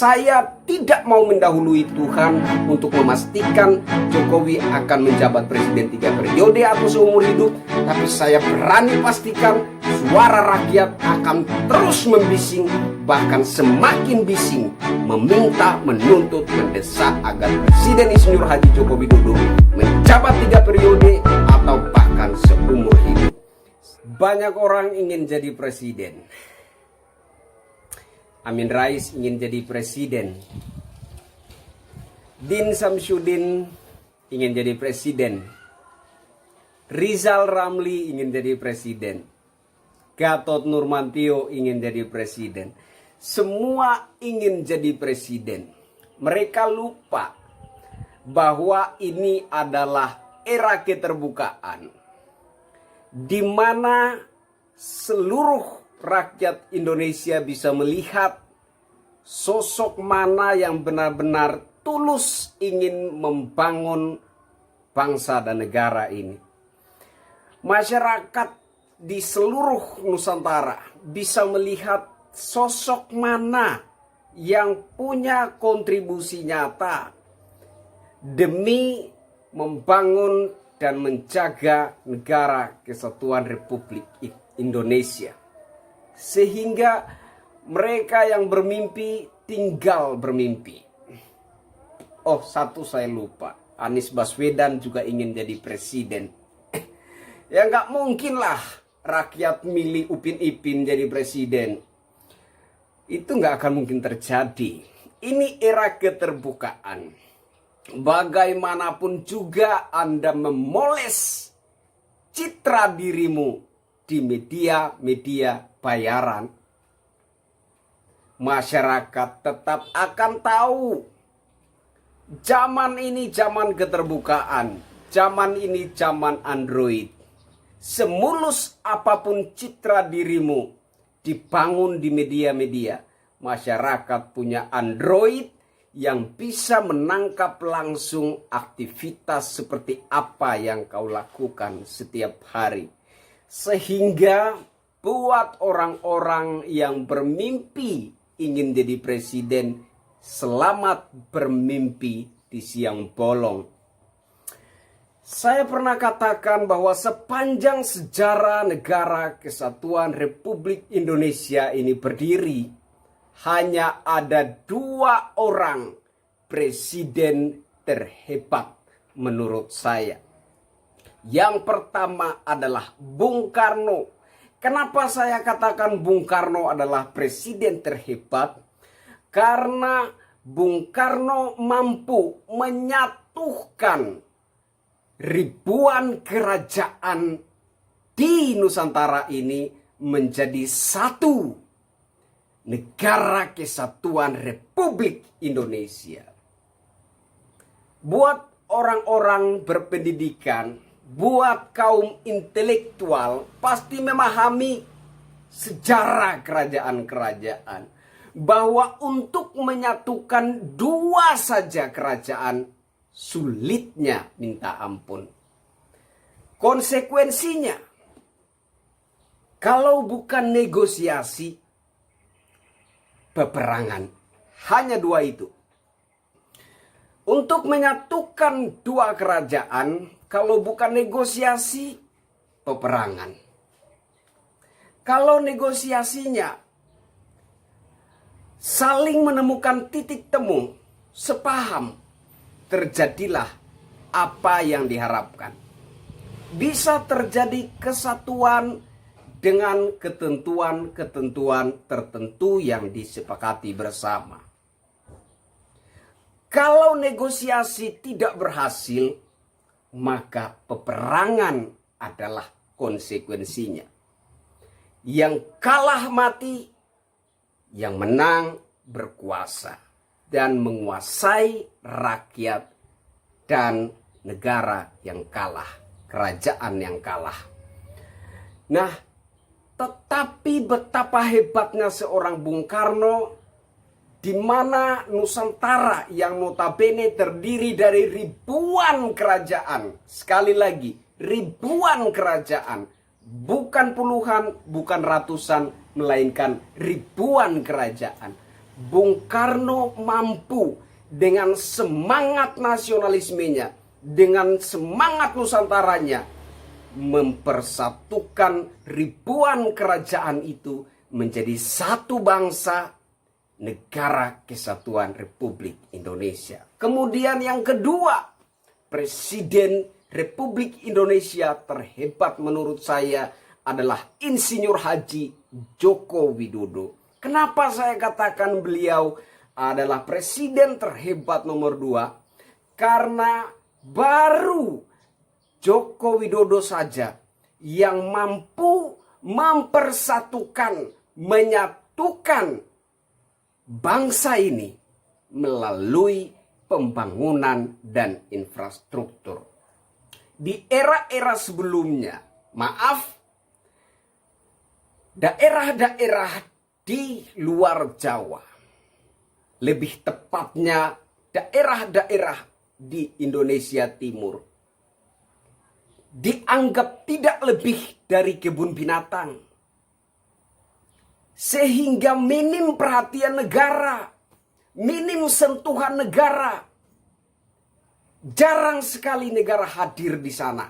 Saya tidak mau mendahului Tuhan untuk memastikan Jokowi akan menjabat presiden 3 periode atau seumur hidup. Tapi saya berani pastikan suara rakyat akan terus membising, bahkan semakin bising, meminta, menuntut, mendesak agar Presiden Insinyur Haji Joko Widodo menjabat 3 periode atau bahkan seumur hidup. Banyak orang ingin jadi presiden. Amin Rais ingin jadi presiden. Din Samsudin ingin jadi presiden. Rizal Ramli ingin jadi presiden. Gatot Nurmantio ingin jadi presiden. Semua ingin jadi presiden. Mereka lupa bahwa ini adalah era keterbukaan, di mana seluruh rakyat Indonesia bisa melihat sosok mana yang benar-benar tulus ingin membangun bangsa dan negara ini. Masyarakat di seluruh Nusantara bisa melihat sosok mana yang punya kontribusi nyata demi membangun dan menjaga negara kesatuan Republik Indonesia. Sehingga mereka yang bermimpi tinggal bermimpi. Oh, satu saya lupa. Anies Baswedan juga ingin jadi presiden. Ya nggak mungkin lah rakyat milih Upin Ipin jadi presiden. Itu nggak akan mungkin terjadi. Ini era keterbukaan. Bagaimanapun juga Anda memoles citra dirimu di media-media bayaran, masyarakat tetap akan tahu zaman ini zaman keterbukaan, zaman ini zaman Android. Semulus apapun citra dirimu dibangun di media-media, masyarakat punya Android yang bisa menangkap langsung aktivitas seperti apa yang kau lakukan setiap hari. Sehingga buat orang-orang yang bermimpi ingin jadi presiden, selamat bermimpi di siang bolong. Saya pernah katakan bahwa sepanjang sejarah negara kesatuan Republik Indonesia ini berdiri, hanya ada 2 orang presiden terhebat menurut saya. Yang pertama adalah Bung Karno. Kenapa saya katakan Bung Karno adalah presiden terhebat? Karena Bung Karno mampu menyatukan ribuan kerajaan di Nusantara ini menjadi satu negara kesatuan Republik Indonesia. Buat orang-orang berpendidikan, buat kaum intelektual, pasti memahami sejarah kerajaan-kerajaan, bahwa untuk menyatukan 2 saja kerajaan sulitnya minta ampun. Konsekuensinya, kalau bukan negosiasi, peperangan. Hanya 2 itu. Untuk menyatukan 2 kerajaan, kalau bukan negosiasi, peperangan. Kalau negosiasinya saling menemukan titik temu, sepaham, terjadilah apa yang diharapkan. Bisa terjadi kesatuan dengan ketentuan-ketentuan tertentu yang disepakati bersama. Kalau negosiasi tidak berhasil, maka peperangan adalah konsekuensinya. Yang kalah mati, yang menang berkuasa dan menguasai rakyat dan negara yang kalah, kerajaan yang kalah. Nah, tetapi betapa hebatnya seorang Bung Karno, di mana Nusantara yang notabene terdiri dari ribuan kerajaan. Sekali lagi, ribuan kerajaan. Bukan puluhan, bukan ratusan, melainkan ribuan kerajaan. Bung Karno mampu dengan semangat nasionalismenya, dengan semangat nusantaranya, mempersatukan ribuan kerajaan itu menjadi satu bangsa, Negara Kesatuan Republik Indonesia. Kemudian yang kedua, Presiden Republik Indonesia terhebat menurut saya adalah Insinyur Haji Joko Widodo. Kenapa saya katakan beliau adalah presiden terhebat nomor 2? Karena baru Joko Widodo saja yang mampu mempersatukan, menyatukan bangsa ini melalui pembangunan dan infrastruktur. Di era-era sebelumnya, daerah-daerah di luar Jawa, lebih tepatnya daerah-daerah di Indonesia Timur, dianggap tidak lebih dari kebun binatang, sehingga minim perhatian negara, minim sentuhan negara. Jarang sekali negara hadir di sana.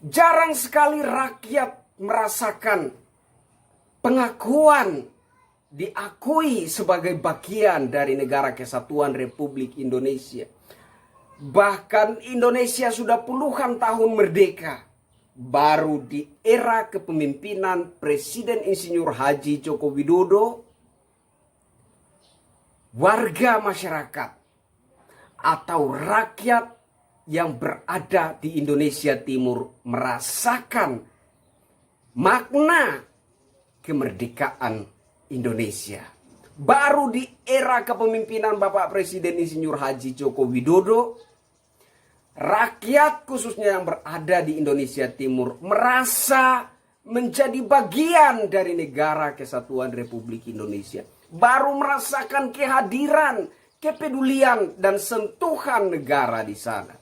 Jarang sekali rakyat merasakan pengakuan, diakui sebagai bagian dari Negara Kesatuan Republik Indonesia. Bahkan Indonesia sudah puluhan tahun merdeka. Baru di era kepemimpinan Presiden Insinyur Haji Joko Widodo, warga masyarakat atau rakyat yang berada di Indonesia Timur merasakan makna kemerdekaan Indonesia. Baru di era kepemimpinan Bapak Presiden Insinyur Haji Joko Widodo, rakyat khususnya yang berada di Indonesia Timur merasa menjadi bagian dari Negara Kesatuan Republik Indonesia. Baru merasakan kehadiran, kepedulian, dan sentuhan negara di sana.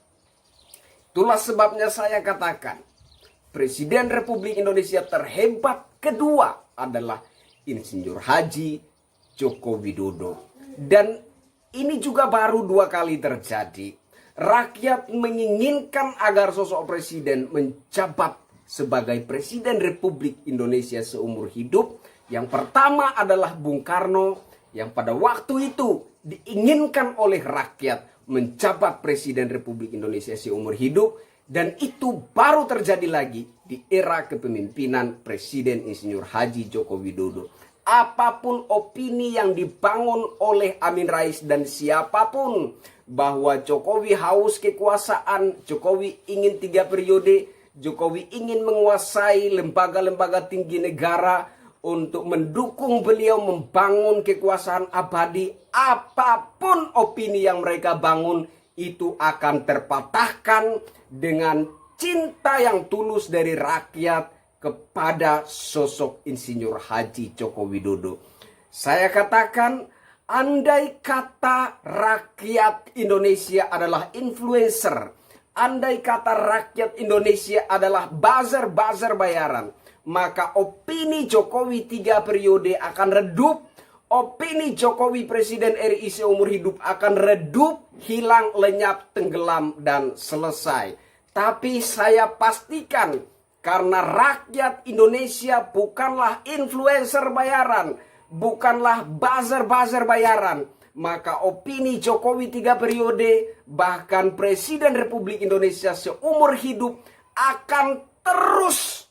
Itulah sebabnya saya katakan, Presiden Republik Indonesia terhebat kedua adalah Insinyur Haji Joko Widodo. Dan ini juga baru 2 kali terjadi. Rakyat menginginkan agar sosok presiden menjabat sebagai Presiden Republik Indonesia seumur hidup. Yang pertama adalah Bung Karno, yang pada waktu itu diinginkan oleh rakyat menjabat Presiden Republik Indonesia seumur hidup. Dan itu baru terjadi lagi di era kepemimpinan Presiden Insinyur Haji Joko Widodo. Apapun opini yang dibangun oleh Amin Rais dan siapapun, bahwa Jokowi haus kekuasaan, Jokowi ingin 3 periode, Jokowi ingin menguasai lembaga-lembaga tinggi negara untuk mendukung beliau membangun kekuasaan abadi. Apapun opini yang mereka bangun, itu akan terpatahkan dengan cinta yang tulus dari rakyat kepada sosok Insinyur Haji Joko Widodo. Saya katakan, andai kata rakyat Indonesia adalah influencer, andai kata rakyat Indonesia adalah buzzer bayaran, maka opini Jokowi 3 periode akan redup. Opini Jokowi Presiden RI seumur hidup akan redup, hilang, lenyap, tenggelam, dan selesai. Tapi saya pastikan, karena rakyat Indonesia bukanlah influencer bayaran, bukanlah buzzer bayaran, maka opini Jokowi 3 periode, bahkan Presiden Republik Indonesia seumur hidup akan terus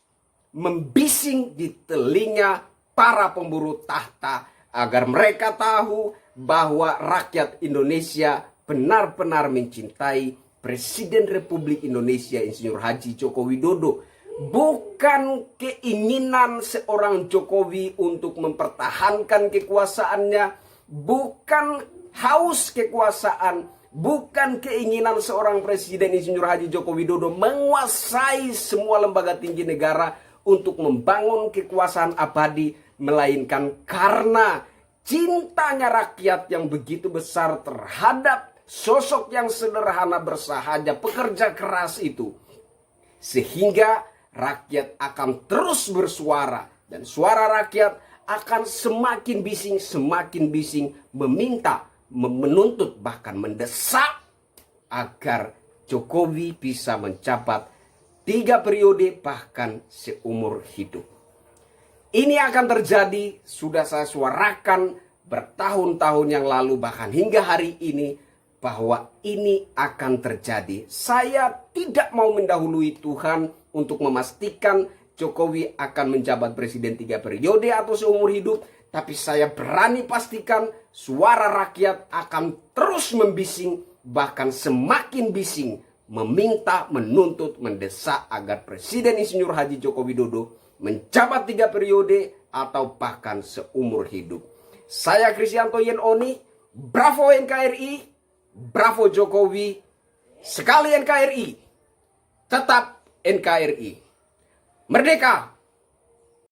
membising di telinga para pemburu tahta, agar mereka tahu bahwa rakyat Indonesia benar-benar mencintai Presiden Republik Indonesia Insinyur Haji Joko Widodo. Bukan keinginan seorang Jokowi untuk mempertahankan kekuasaannya, bukan haus kekuasaan, bukan keinginan seorang Presiden Insinyur Haji Joko Widodo menguasai semua lembaga tinggi negara untuk membangun kekuasaan abadi, melainkan karena cintanya rakyat yang begitu besar terhadap sosok yang sederhana, bersahaja, pekerja keras itu, sehingga rakyat akan terus bersuara, dan suara rakyat akan semakin bising meminta, menuntut, bahkan mendesak agar Jokowi bisa menjabat 3 periode bahkan seumur hidup. Ini akan terjadi, sudah saya suarakan bertahun-tahun yang lalu, bahkan hingga hari ini, bahwa ini akan terjadi. Saya tidak mau mendahului Tuhan untuk memastikan Jokowi akan menjabat presiden 3 periode atau seumur hidup, tapi saya berani pastikan suara rakyat akan terus membising, bahkan semakin bising, meminta, menuntut, mendesak agar Presiden Insinyur Haji Joko Widodo menjabat 3 periode atau bahkan seumur hidup. Saya Kristianto Yenoni, bravo NKRI, bravo Jokowi, sekali NKRI, tetap NKRI. Merdeka!